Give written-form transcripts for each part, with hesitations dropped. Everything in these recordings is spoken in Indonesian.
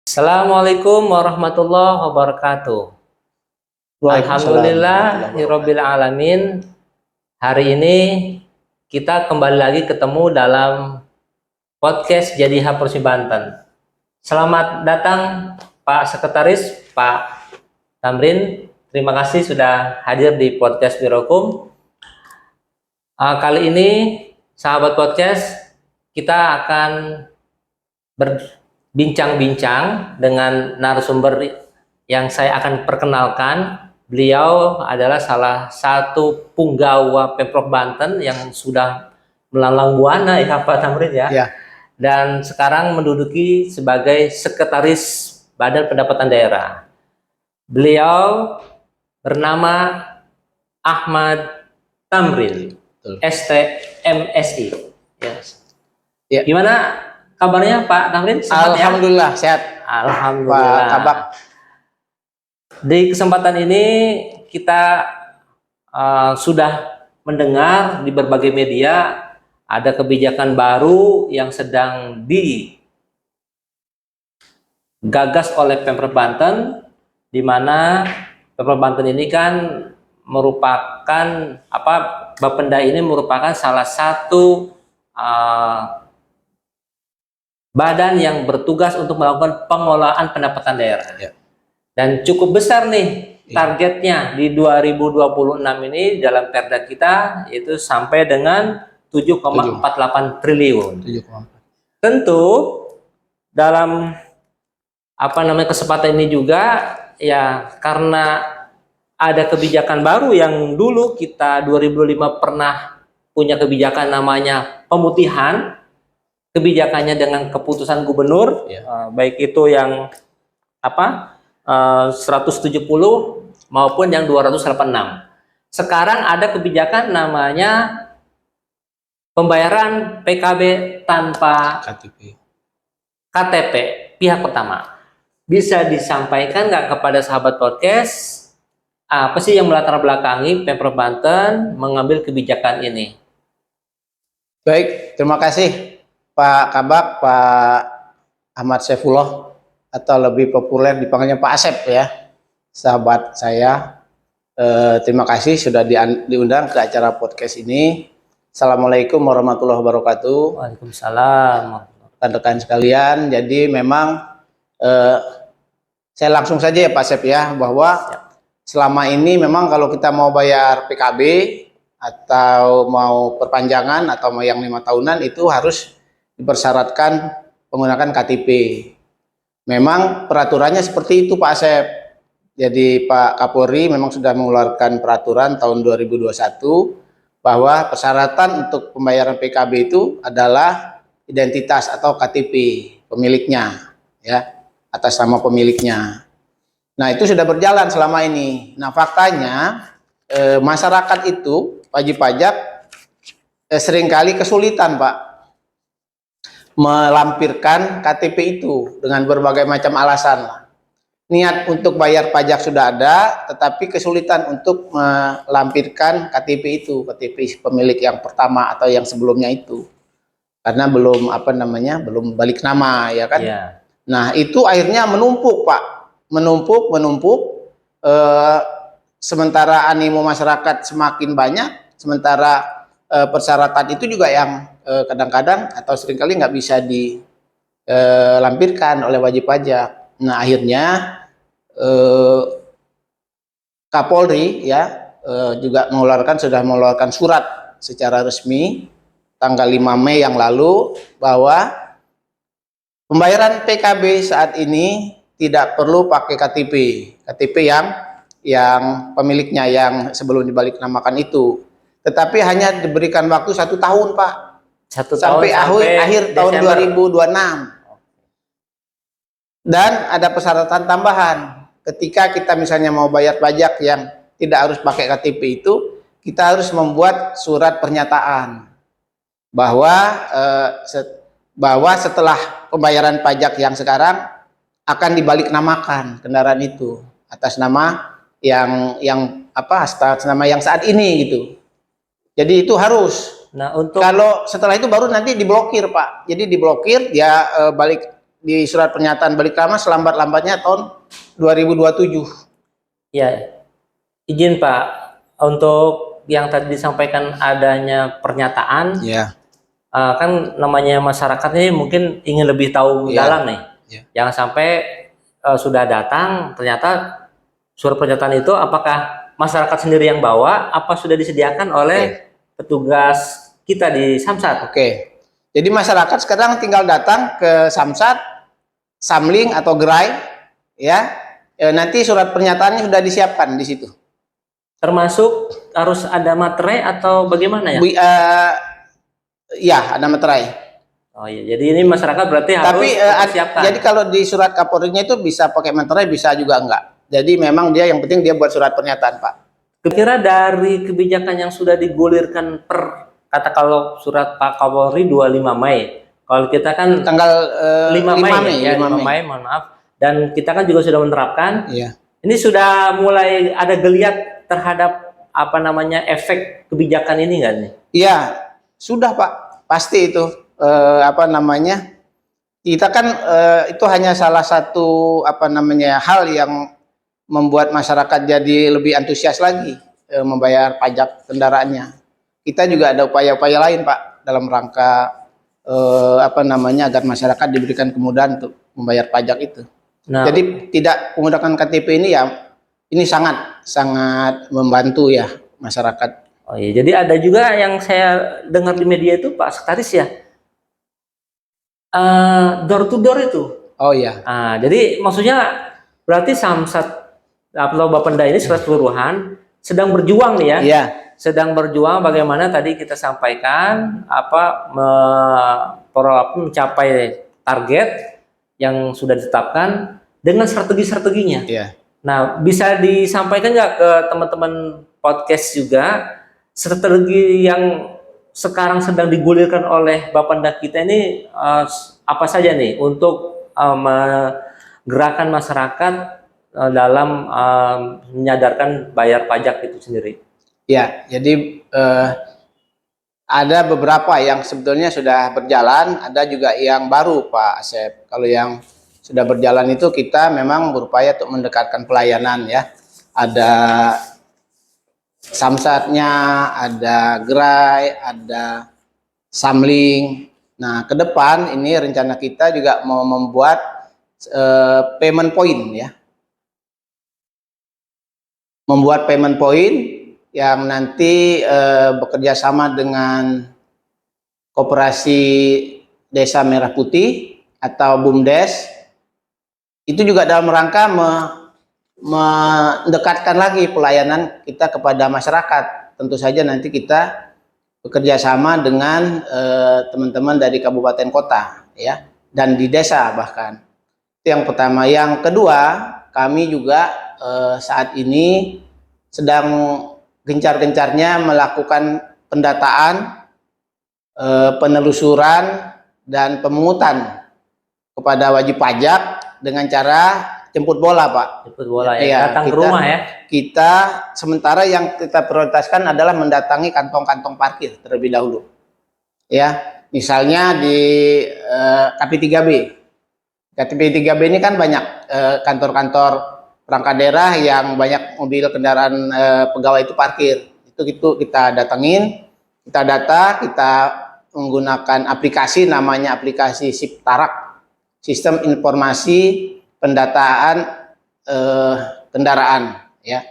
Assalamualaikum warahmatullahi wabarakatuh. Alhamdulillahirabbil alamin. Hari ini kita kembali lagi ketemu dalam podcast Jadiha Provinsi Banten. Selamat datang Pak Sekretaris, Pak Tamrin. Terima kasih sudah hadir di podcast Birokum. Kali ini sahabat podcast, kita akan berbincang-bincang dengan narasumber yang saya akan perkenalkan. Beliau adalah salah satu punggawa Pemprov Banten yang sudah melanglang buana ya Pak Tamrin ya. Ya. Dan sekarang menduduki sebagai Sekretaris Badan Pendapatan Daerah. Beliau bernama Ahmad Tamrin, ST MSI. Yes. Ya. Gimana kabarnya Pak Tamrin? Alhamdulillah sehat. Alhamdulillah. Pak Kabak. Di kesempatan ini kita sudah mendengar di berbagai media ada kebijakan baru yang sedang digagas oleh Pemprov Banten, di mana Pemprov Banten ini kan merupakan Bapenda ini merupakan salah satu badan yang bertugas untuk melakukan pengelolaan pendapatan daerah. Ya. Dan cukup besar nih targetnya di 2026 ini dalam Perda kita itu sampai dengan 7,48 triliun. 7,4. Tentu dalam kesempatan ini juga ya, karena ada kebijakan baru yang dulu kita 2005 pernah punya kebijakan namanya pemutihan. Kebijakannya dengan keputusan gubernur, baik itu yang 170 maupun yang 286. Sekarang ada kebijakan namanya pembayaran PKB tanpa KTP pihak pertama. Bisa disampaikan nggak kepada sahabat podcast apa sih yang melatar belakangi Pemprov Banten mengambil kebijakan ini? Baik, terima kasih Pak Kabak, Pak Ahmad Saifullah, atau lebih populer dipanggilnya Pak Asep ya, sahabat saya. Terima kasih sudah diundang ke acara podcast ini. Assalamualaikum warahmatullahi wabarakatuh. Waalaikumsalam. Rekan-rekan sekalian, jadi memang saya langsung saja ya Pak Asep ya, bahwa selama ini memang kalau kita mau bayar PKB atau mau perpanjangan atau mau yang 5 tahunan itu harus dipersyaratkan menggunakan KTP. Memang peraturannya seperti itu Pak Asep. Jadi Pak Kapolri memang sudah mengeluarkan peraturan tahun 2021 bahwa persyaratan untuk pembayaran PKB itu adalah identitas atau KTP pemiliknya ya, atas nama pemiliknya. Nah, itu sudah berjalan selama ini. Nah, faktanya masyarakat itu wajib pajak seringkali kesulitan Pak melampirkan KTP itu dengan berbagai macam alasan. Niat untuk bayar pajak sudah ada, tetapi kesulitan untuk melampirkan KTP itu, KTP pemilik yang pertama atau yang sebelumnya itu, karena belum belum balik nama ya kan. Yeah. Nah, itu akhirnya menumpuk Pak, menumpuk. Sementara animo masyarakat semakin banyak, sementara persyaratan itu juga yang kadang-kadang atau seringkali nggak bisa dilampirkan oleh wajib pajak. Nah, akhirnya Kapolri ya juga sudah mengeluarkan surat secara resmi tanggal 5 Mei yang lalu bahwa pembayaran PKB saat ini tidak perlu pakai KTP yang pemiliknya yang sebelum dibalik namakan itu, tetapi hanya diberikan waktu 1 tahun Pak. Sampai akhir tahun 2026. Dan ada persyaratan tambahan. Ketika kita misalnya mau bayar pajak yang tidak harus pakai KTP itu, kita harus membuat surat pernyataan bahwa setelah pembayaran pajak yang sekarang akan dibalik namakan kendaraan itu atas nama atas nama yang saat ini gitu. Jadi itu harus. Nah, kalau setelah itu baru nanti diblokir Pak. Jadi diblokir, dia balik di surat pernyataan balik nama selambat-lambatnya tahun 2027. Ya, izin Pak, untuk yang tadi disampaikan adanya pernyataan, Ya. kan namanya masyarakat ini mungkin ingin lebih tahu Ya. dalam nih. Ya. Jangan sampai sudah datang, ternyata surat pernyataan itu apakah masyarakat sendiri yang bawa, apa sudah disediakan oleh petugas kita di Samsat? Oke. Jadi masyarakat sekarang tinggal datang ke Samsat, Samling atau Gerai, ya. Nanti surat pernyataannya sudah disiapkan di situ. Termasuk harus ada materai atau bagaimana ya? Ya, ada materai. Oh iya, jadi ini masyarakat berarti harus Tapi mempersiapkan. jadi kalau di surat Kapolrinya itu bisa pakai materai, bisa juga enggak. Jadi memang dia yang penting dia buat surat pernyataan, Pak. Kira-kira dari kebijakan yang sudah digulirkan per kata kalau surat Pak Kapolri 25 Mei. Kalau kita kan Tanggal 5 Mei, ya, 5 5 Mei, mohon maaf. Dan kita kan juga sudah menerapkan. Iya. Ini sudah mulai ada geliat terhadap apa namanya efek kebijakan ini nggak nih? Iya, sudah Pak. Pasti itu apa namanya? Kita kan itu hanya salah satu apa namanya hal yang membuat masyarakat jadi lebih antusias lagi membayar pajak kendaraannya. Kita juga ada upaya-upaya lain Pak dalam rangka apa namanya agar masyarakat diberikan kemudahan untuk membayar pajak itu. Nah, Jadi tidak menggunakan KTP ini ya ini sangat membantu ya masyarakat. oh iya, jadi ada juga yang saya dengar di media itu Pak Sekretaris ya, door to door itu. Oh iya. Jadi maksudnya berarti Samsat atau Bapenda ini secara keseluruhan sedang berjuang nih ya. Iya. Sedang berjuang bagaimana tadi kita sampaikan mencapai target yang sudah ditetapkan dengan strategi-strateginya. Iya. Nah, bisa disampaikan nggak ke teman-teman podcast juga strategi yang sekarang sedang digulirkan oleh Bapenda kita ini apa saja nih untuk menggerakkan masyarakat dalam menyadarkan bayar pajak itu sendiri? Ya, jadi ada beberapa yang sebetulnya sudah berjalan, ada juga yang baru Pak Asep. Kalau yang sudah berjalan itu kita memang berupaya untuk mendekatkan pelayanan ya. Ada Samsatnya, ada Gerai, ada Samling. Nah, ke depan ini rencana kita juga mau membuat payment point ya. Membuat payment point yang nanti bekerja sama dengan Koperasi Desa Merah Putih atau BUMDes, itu juga dalam rangka mendekatkan lagi pelayanan kita kepada masyarakat. Tentu saja nanti kita bekerja sama dengan teman-teman dari kabupaten kota ya dan di desa bahkan. Itu yang pertama. Yang kedua, kami juga saat ini sedang gencar-gencarnya melakukan pendataan, penelusuran dan pemungutan kepada wajib pajak dengan cara jemput bola, Pak. Jemput bola ya, Iya, datang ke rumah ya. Kita sementara yang kita prioritaskan adalah mendatangi kantong-kantong parkir terlebih dahulu. Ya, misalnya di KP3B. KP3B ini kan banyak kantor-kantor perangkat daerah yang banyak mobil kendaraan pegawai itu parkir. Itu kita datengin, kita data, kita menggunakan aplikasi namanya aplikasi SIPTARAK, Sistem Informasi Pendataan Kendaraan ya.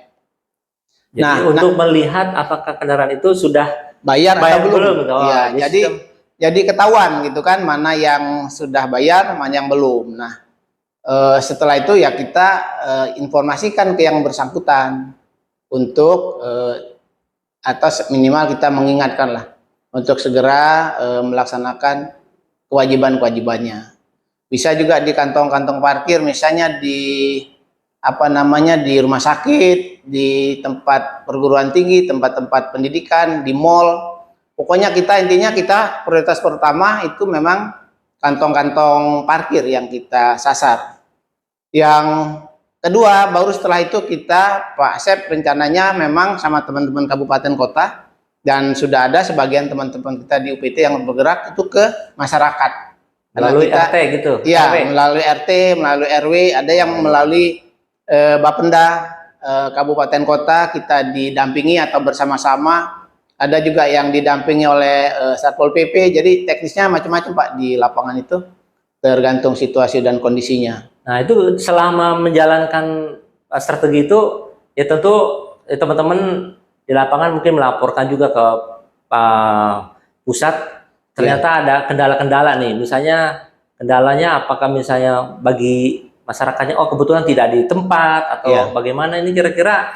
Jadi untuk melihat apakah kendaraan itu sudah bayar atau belum. Oh, ya, jadi ketahuan gitu kan mana yang sudah bayar, mana yang belum. Nah, setelah itu ya kita informasikan ke yang bersangkutan untuk atau minimal kita mengingatkan lah untuk segera melaksanakan kewajiban-kewajibannya. Bisa juga di kantong-kantong parkir, misalnya di apa namanya di rumah sakit, di tempat perguruan tinggi, tempat-tempat pendidikan, di mall. Pokoknya intinya kita prioritas pertama itu memang kantong-kantong parkir yang kita sasar. Yang kedua, baru setelah itu kita Pak Asep rencananya memang sama teman-teman kabupaten kota dan sudah ada sebagian teman-teman kita di UPT yang bergerak itu ke masyarakat. melalui RT gitu. Iya, RW. melalui RT, melalui RW, ada yang melalui Bapenda kabupaten kota kita didampingi atau bersama-sama. Ada juga yang didampingi oleh Satpol PP. Jadi teknisnya macam-macam Pak di lapangan itu, tergantung situasi dan kondisinya. Nah, itu selama menjalankan strategi itu, ya tentu teman-teman di lapangan mungkin melaporkan juga ke pusat. Ternyata ada kendala-kendala nih. Misalnya kendalanya apakah misalnya bagi masyarakatnya, oh kebetulan tidak di tempat atau bagaimana, ini kira-kira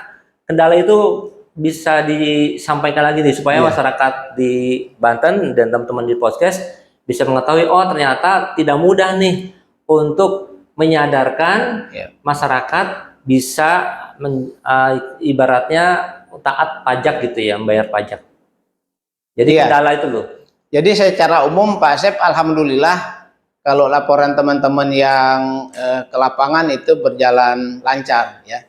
kendala itu bisa disampaikan lagi nih supaya masyarakat di Banten dan teman-teman di podcast bisa mengetahui, oh ternyata tidak mudah nih untuk menyadarkan masyarakat bisa ibaratnya taat pajak gitu ya, membayar pajak. Jadi kendala itu loh. Jadi secara umum Pak Asep, alhamdulillah kalau laporan teman-teman yang ke lapangan itu berjalan lancar ya.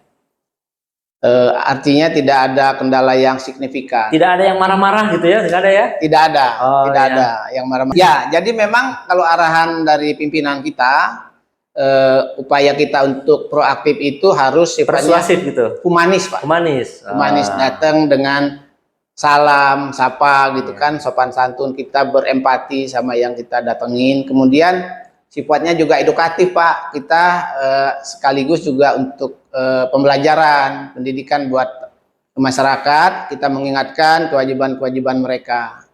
Artinya tidak ada kendala yang signifikan. Tidak ada yang marah-marah gitu ya, tidak ada ya? Tidak ada, tidak ada yang marah-marah. Ya, jadi memang kalau arahan dari pimpinan kita, upaya kita untuk proaktif itu harus sifatnya persuasif gitu, humanis Pak. Humanis, datang dengan salam, sapa gitu kan, sopan santun, kita berempati sama yang kita datengin. Kemudian sifatnya juga edukatif Pak, kita sekaligus juga untuk pembelajaran, pendidikan buat masyarakat, kita mengingatkan kewajiban-kewajiban mereka.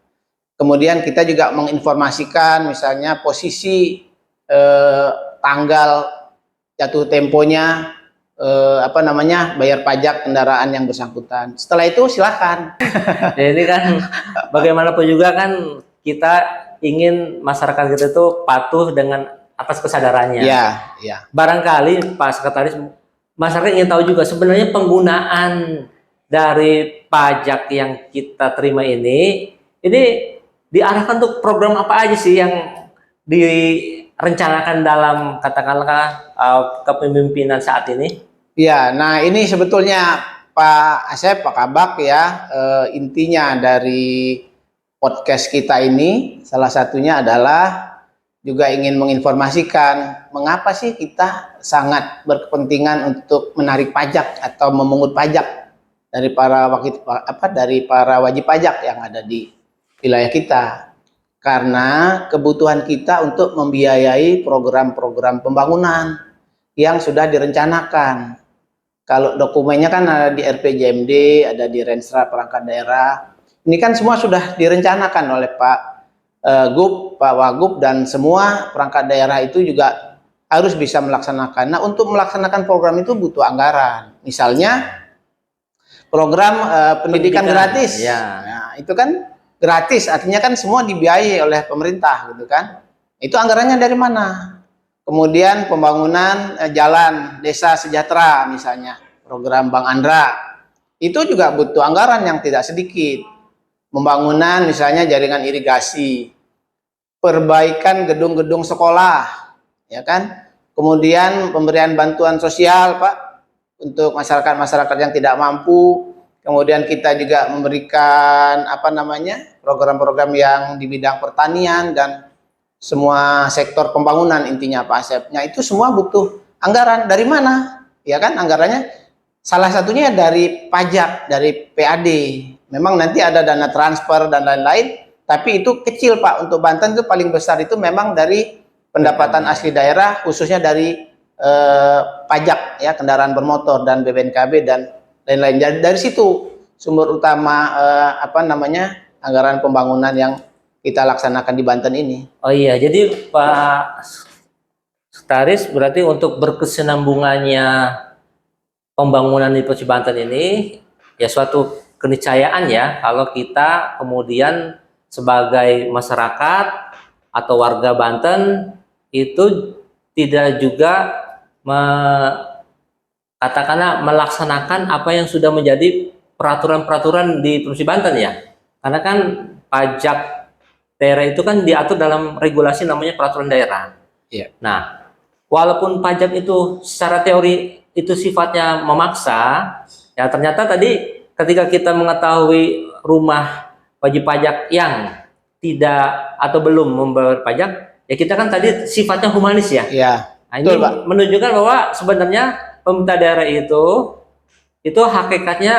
Kemudian kita juga menginformasikan misalnya posisi tanggal jatuh temponya bayar pajak kendaraan yang bersangkutan. Setelah itu silakan. Jadi kan bagaimanapun juga kan kita ingin masyarakat kita itu patuh dengan atas kesadarannya. Iya. Barangkali Pak Sekretaris, masyarakat ingin tahu juga sebenarnya penggunaan dari pajak yang kita terima ini diarahkan untuk program apa aja sih yang direncanakan dalam katakanlah kepemimpinan saat ini? Ya, nah ini sebetulnya Pak Asep, Pak Kabak ya, intinya dari podcast kita ini salah satunya adalah juga ingin menginformasikan mengapa sih kita sangat berkepentingan untuk menarik pajak atau memungut pajak dari para wajib pajak yang ada di wilayah kita. Karena kebutuhan kita untuk membiayai program-program pembangunan yang sudah direncanakan. Kalau dokumennya kan ada di RPJMD, ada di Renstra perangkat daerah. Ini kan semua sudah direncanakan oleh Pak Gub, Pak Wagub, dan semua perangkat daerah itu juga harus bisa melaksanakan. Nah, untuk melaksanakan program itu butuh anggaran. Misalnya program pendidikan gratis. Ya. Nah, itu kan gratis, artinya kan semua dibiayai oleh pemerintah gitu kan. Itu anggarannya dari mana? Kemudian pembangunan jalan desa sejahtera misalnya, program Bang Andra, itu juga butuh anggaran yang tidak sedikit. Pembangunan misalnya jaringan irigasi, perbaikan gedung-gedung sekolah, ya kan? Kemudian pemberian bantuan sosial Pak untuk masyarakat-masyarakat yang tidak mampu. Kemudian kita juga memberikan program-program yang di bidang pertanian dan semua sektor pembangunan intinya Pak Asep. Nah, itu semua butuh anggaran. Dari mana? Ya kan, anggarannya salah satunya dari pajak, dari PAD. Memang nanti ada dana transfer dan lain-lain, tapi itu kecil Pak. Untuk Banten itu paling besar itu memang dari pendapatan asli daerah, khususnya dari pajak ya, kendaraan bermotor dan BPNKB dan lain-lain. Dari situ sumber utama anggaran pembangunan yang kita laksanakan di Banten ini. Oh iya, jadi Pak Sekretaris berarti untuk berkesinambungannya pembangunan di Provinsi Banten ini ya suatu keniscayaan ya kalau kita kemudian sebagai masyarakat atau warga Banten itu tidak juga katakanlah melaksanakan apa yang sudah menjadi peraturan-peraturan di Provinsi Banten ya. Karena kan pajak daerah itu kan diatur dalam regulasi namanya peraturan daerah. Iya. Nah, walaupun pajak itu secara teori itu sifatnya memaksa, ya ternyata tadi ketika kita mengetahui rumah wajib pajak yang tidak atau belum membayar pajak, ya kita kan tadi sifatnya humanis ya. Iya. Nah, ini Betul, Pak. menunjukkan bahwa sebenarnya pemerintah daerah itu hakikatnya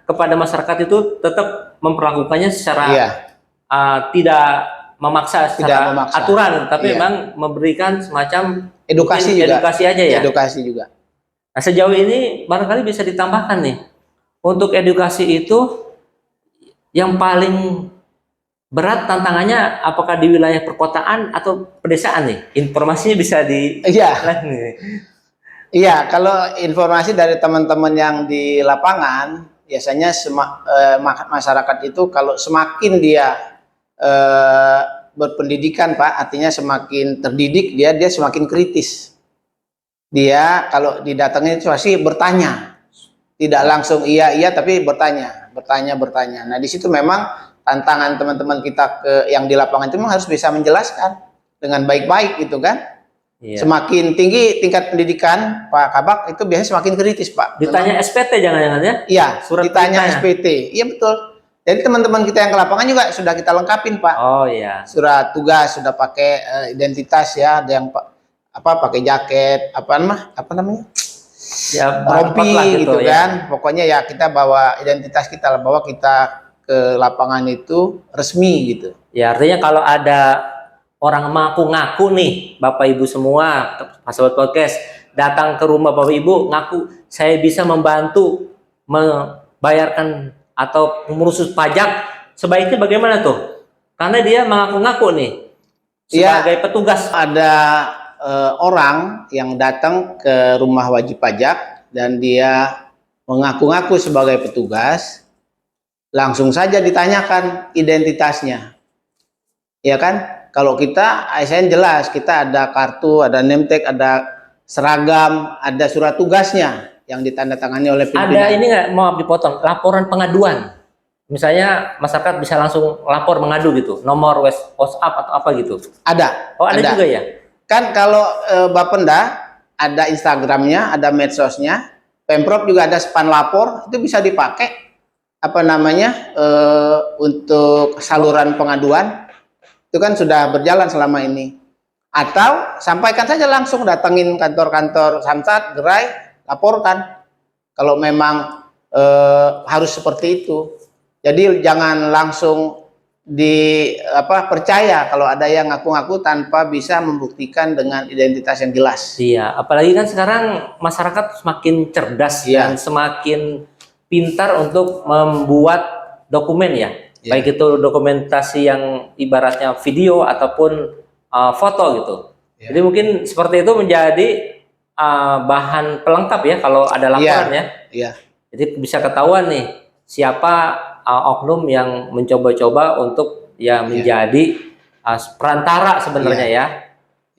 kepada masyarakat itu tetap memperlakukannya secara Iya. tidak memaksa Tidak secara memaksa. aturan, tapi Iya. memang memberikan semacam Edukasi mungkin juga. edukasi aja ya. Edukasi juga. Nah, sejauh ini barangkali bisa ditambahkan nih, untuk edukasi itu yang paling berat tantangannya apakah di wilayah perkotaan atau pedesaan nih? Informasinya bisa di Iya. nih. Iya, kalau informasi dari teman-teman yang di lapangan, biasanya masyarakat itu kalau semakin dia berpendidikan, Pak, artinya semakin terdidik dia semakin kritis. Dia kalau didatangin itu pasti bertanya, tidak langsung iya tapi bertanya. Nah, di situ memang tantangan teman-teman kita yang di lapangan itu memang harus bisa menjelaskan dengan baik-baik gitu kan. Iya. Semakin tinggi tingkat pendidikan Pak Kabak itu biasanya semakin kritis, Pak. Ditanya SPT jangan-jangan ya? Iya, Surat ditanya perintahnya. SPT. Iya betul. Jadi teman-teman kita yang ke lapangan juga sudah kita lengkapin, Pak. Oh iya. Surat tugas sudah pakai identitas ya, ada yang pakai jaket, apa namanya? Ya Rompi barcode lah gitu ya. kan. Pokoknya ya kita bawa identitas kita lah, bahwa kita ke lapangan itu resmi gitu. Ya artinya kalau ada orang ngaku-ngaku nih, Bapak Ibu semua, Sobat Podcast, datang ke rumah Bapak Ibu, ngaku saya bisa membantu membayarkan atau mengurus pajak, sebaiknya bagaimana tuh? Karena dia mengaku-ngaku nih sebagai petugas. Ada orang yang datang ke rumah wajib pajak dan dia mengaku-ngaku sebagai petugas, langsung saja ditanyakan identitasnya. Ya kan? Kalau kita ASN jelas, kita ada kartu, ada name tag, ada seragam, ada surat tugasnya yang ditandatangani oleh pimpinan. Ada ini nggak, maaf dipotong, laporan pengaduan. Misalnya masyarakat bisa langsung lapor mengadu gitu, nomor WhatsApp atau apa gitu. Ada. Oh ada juga ya? Kan kalau Bapenda ada Instagramnya, ada medsosnya, Pemprov juga ada span lapor, itu bisa dipakai untuk saluran pengaduan. Itu kan sudah berjalan selama ini. Atau sampaikan saja langsung, datengin kantor-kantor Samsat, Gerai, laporkan. Kalau memang harus seperti itu. Jadi jangan langsung percaya kalau ada yang ngaku-ngaku tanpa bisa membuktikan dengan identitas yang jelas. Iya, apalagi kan sekarang masyarakat semakin cerdas dan semakin pintar untuk membuat dokumen ya. Baik itu dokumentasi yang ibaratnya video ataupun foto gitu. Jadi mungkin seperti itu menjadi bahan pelengkap ya kalau ada laporan ya. Jadi bisa ketahuan nih siapa oknum yang mencoba-coba untuk menjadi perantara sebenarnya ya.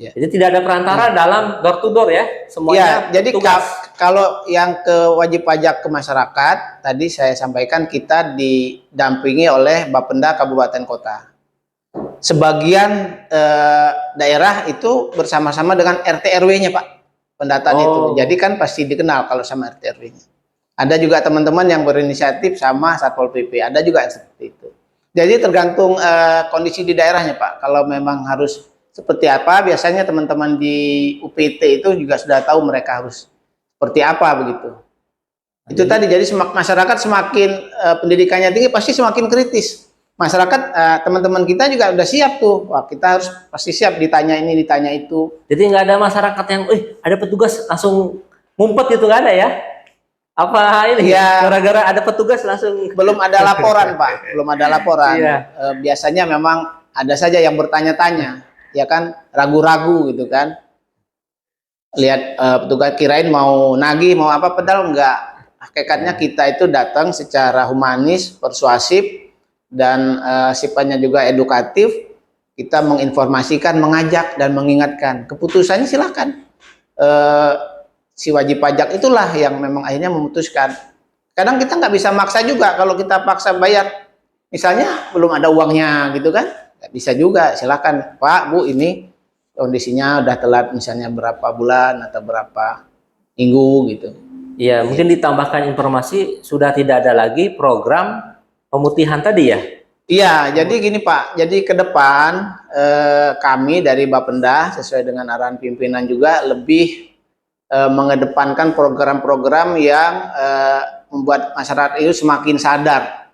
Jadi tidak ada perantara dalam door to door ya. Semuanya jadi tugas. Kalau yang ke wajib pajak ke masyarakat, tadi saya sampaikan kita didampingi oleh Bapenda Kabupaten Kota. Sebagian daerah itu bersama-sama dengan RT RW-nya, Pak. Pendataan itu. Jadi kan pasti dikenal kalau sama RT RW-nya. Ada juga teman-teman yang berinisiatif sama Satpol PP. Ada juga seperti itu. Jadi tergantung kondisi di daerahnya, Pak. Kalau memang harus seperti apa, biasanya teman-teman di UPT itu juga sudah tahu mereka harus seperti apa begitu. Itu tadi, jadi masyarakat semakin pendidikannya tinggi pasti semakin kritis. Masyarakat teman-teman kita juga udah siap tuh. Wah, kita harus pasti siap ditanya ini, ditanya itu. Jadi nggak ada masyarakat yang, ada petugas langsung ngumpet gitu, nggak ada ya? Apa ini? Gara-gara ada petugas langsung? Belum ada laporan, Pak. Belum ada laporan. Biasanya memang ada saja yang bertanya-tanya, ya kan, ragu-ragu gitu kan. Lihat petugas kirain mau nagih, mau apa, padahal enggak. Hakikatnya kita itu datang secara humanis, persuasif, dan sifatnya juga edukatif. Kita menginformasikan, mengajak, dan mengingatkan. Keputusannya silakan. Si wajib pajak itulah yang memang akhirnya memutuskan. Kadang kita nggak bisa maksa juga. Kalau kita paksa bayar, misalnya belum ada uangnya gitu kan, nggak bisa juga. Silakan, Pak, Bu, ini kondisinya udah telat misalnya berapa bulan atau berapa minggu gitu. Iya, mungkin ditambahkan informasi sudah tidak ada lagi program pemutihan tadi ya. Iya, jadi gini Pak, jadi ke depan kami dari Bapenda sesuai dengan arahan pimpinan juga lebih mengedepankan program-program yang membuat masyarakat itu semakin sadar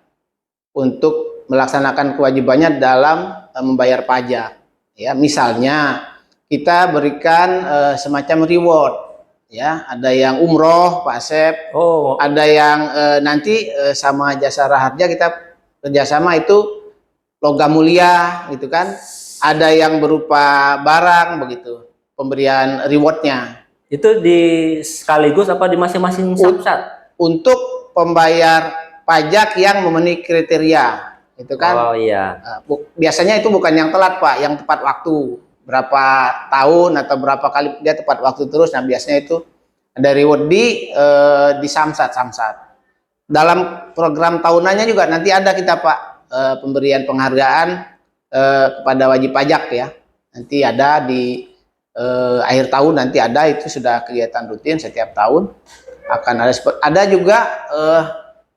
untuk melaksanakan kewajibannya dalam membayar pajak. Ya, misalnya kita berikan semacam reward, ya, ada yang umroh Pak Asep, ada yang nanti sama Jasara Harja kita kerjasama itu logam mulia, gitu kan? Ada yang berupa barang begitu, pemberian rewardnya. Itu di sekaligus apa di masing-masing samsat? Untuk pembayar pajak yang memenuhi kriteria, itu kan? Oh iya. Biasanya itu bukan yang telat Pak, yang tepat waktu. Berapa tahun atau berapa kali dia tepat waktu terus. Nah biasanya itu ada reward di samsat. Dalam program tahunannya juga nanti ada kita Pak pemberian penghargaan kepada wajib pajak ya. Nanti ada di akhir tahun, nanti ada, itu sudah kegiatan rutin setiap tahun akan ada juga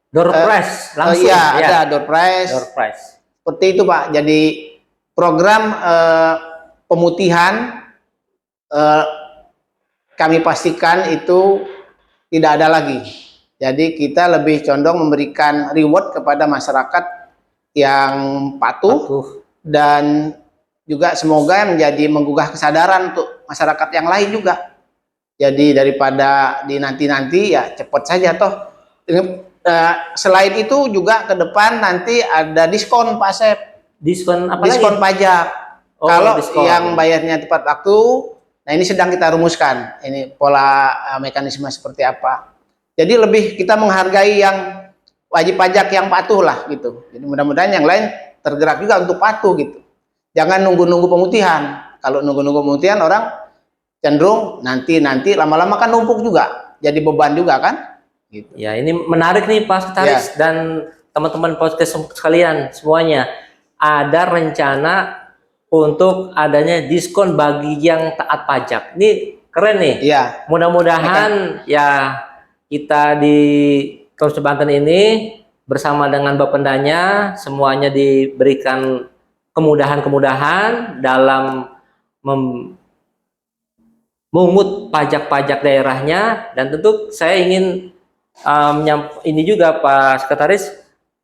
door prize langsung. Iya, ada door prize. Door prize. Seperti itu Pak. Jadi program pemutihan kami pastikan itu tidak ada lagi. Jadi kita lebih condong memberikan reward kepada masyarakat yang patuh. Dan juga semoga menjadi menggugah kesadaran untuk masyarakat yang lain juga. Jadi daripada dinanti-nanti ya cepat saja toh. Selain itu juga ke depan nanti ada diskon Pak Asep. Diskon apa diskon lagi? Pajak. Kalau diskon yang bayarnya tepat waktu, nah ini sedang kita rumuskan. Ini pola mekanisme seperti apa. Jadi lebih kita menghargai yang wajib pajak yang patuh lah gitu. Jadi mudah-mudahan yang lain tergerak juga untuk patuh gitu. Jangan nunggu-nunggu pemutihan. Kalau nunggu-nunggu pemutihan orang cenderung nanti lama-lama kan numpuk juga. Jadi beban juga kan. Gitu. Ya ini menarik nih Pak Sekretaris dan teman-teman podcast sekalian semuanya. Ada rencana untuk adanya diskon bagi yang taat pajak. Ini keren nih. Iya. Mudah-mudahan ya kita di Kabupaten Banten ini bersama dengan Bapendanya semuanya diberikan kemudahan-kemudahan dalam memungut pajak-pajak daerahnya. Dan tentu saya ingin ini juga Pak Sekretaris,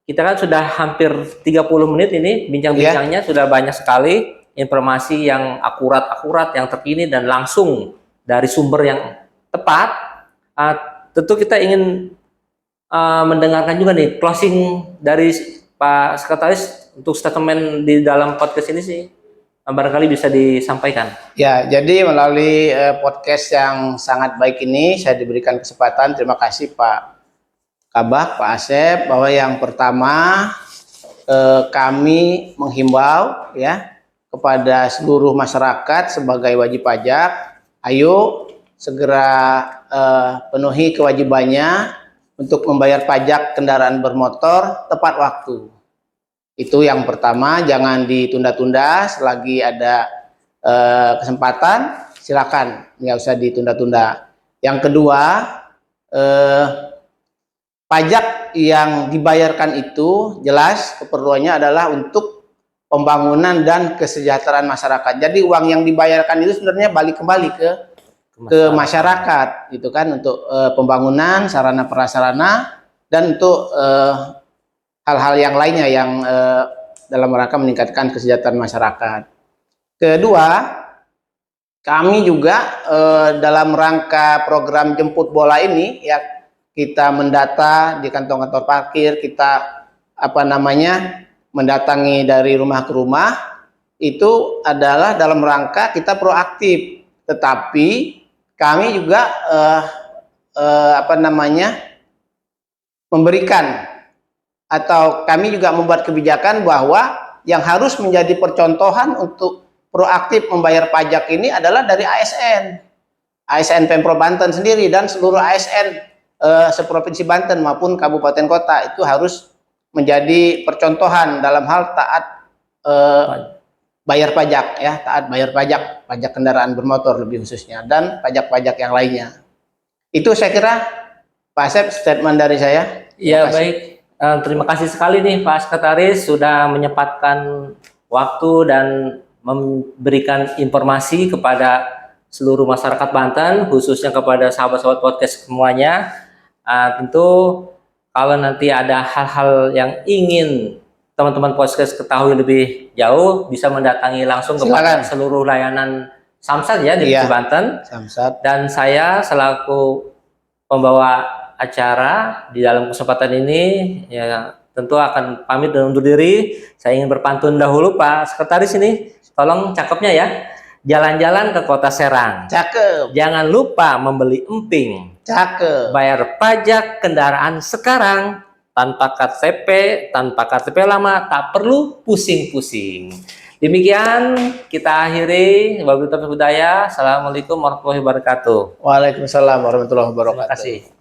kita kan sudah hampir 30 menit ini bincang-bincangnya, sudah banyak sekali informasi yang akurat, yang terkini dan langsung dari sumber yang tepat. Tentu kita ingin mendengarkan juga nih closing dari Pak Sekretaris untuk statement di dalam podcast ini sih, barangkali bisa disampaikan. Ya, jadi melalui podcast yang sangat baik ini saya diberikan kesempatan. Terima kasih Pak Kabak, Pak Asep, bahwa yang pertama kami menghimbau ya kepada seluruh masyarakat sebagai wajib pajak, ayo segera penuhi kewajibannya untuk membayar pajak kendaraan bermotor tepat waktu. Itu yang pertama, jangan ditunda-tunda. Selagi ada kesempatan, silakan, nggak usah ditunda-tunda. Yang kedua, pajak yang dibayarkan itu jelas keperluannya adalah untuk pembangunan dan kesejahteraan masyarakat. Jadi uang yang dibayarkan itu sebenarnya balik kembali ke masyarakat, gitu kan, untuk pembangunan sarana prasarana dan untuk hal-hal yang lainnya yang dalam rangka meningkatkan kesejahteraan masyarakat. Kedua, kami juga dalam rangka program jemput bola ini ya, kita mendata di kantong-kantong parkir, kita mendatangi dari rumah ke rumah, itu adalah dalam rangka kita proaktif, tetapi kami juga memberikan atau kami juga membuat kebijakan bahwa yang harus menjadi percontohan untuk proaktif membayar pajak ini adalah dari ASN Pemprov Banten sendiri dan seluruh ASN seprovinsi Banten maupun kabupaten kota itu harus menjadi percontohan dalam hal taat bayar pajak ya, taat bayar pajak kendaraan bermotor lebih khususnya dan pajak-pajak yang lainnya. Itu saya kira Pak Asep statement dari saya. Ya baik, Terima kasih sekali nih Pak Sekretaris sudah menyempatkan waktu dan memberikan informasi kepada seluruh masyarakat Banten, khususnya kepada sahabat-sahabat podcast semuanya. Tentu kalau nanti ada hal-hal yang ingin teman-teman podcast ketahui lebih jauh, bisa mendatangi langsung kepada seluruh layanan Samsat ya di Banten. Samsat. Dan saya selaku pembawa acara di dalam kesempatan ini ya tentu akan pamit dan undur diri. Saya ingin berpantun dahulu Pak Sekretaris ini, tolong cakepnya ya. Jalan-jalan ke Kota Serang. Cakep. Jangan lupa membeli emping. Cakep. Bayar pajak kendaraan sekarang tanpa KTP lama, tak perlu pusing-pusing. Demikian kita akhiri. Wabillahi taufiq hidayah. Assalamualaikum warahmatullahi wabarakatuh. Waalaikumsalam warahmatullahi wabarakatuh. Terima kasih.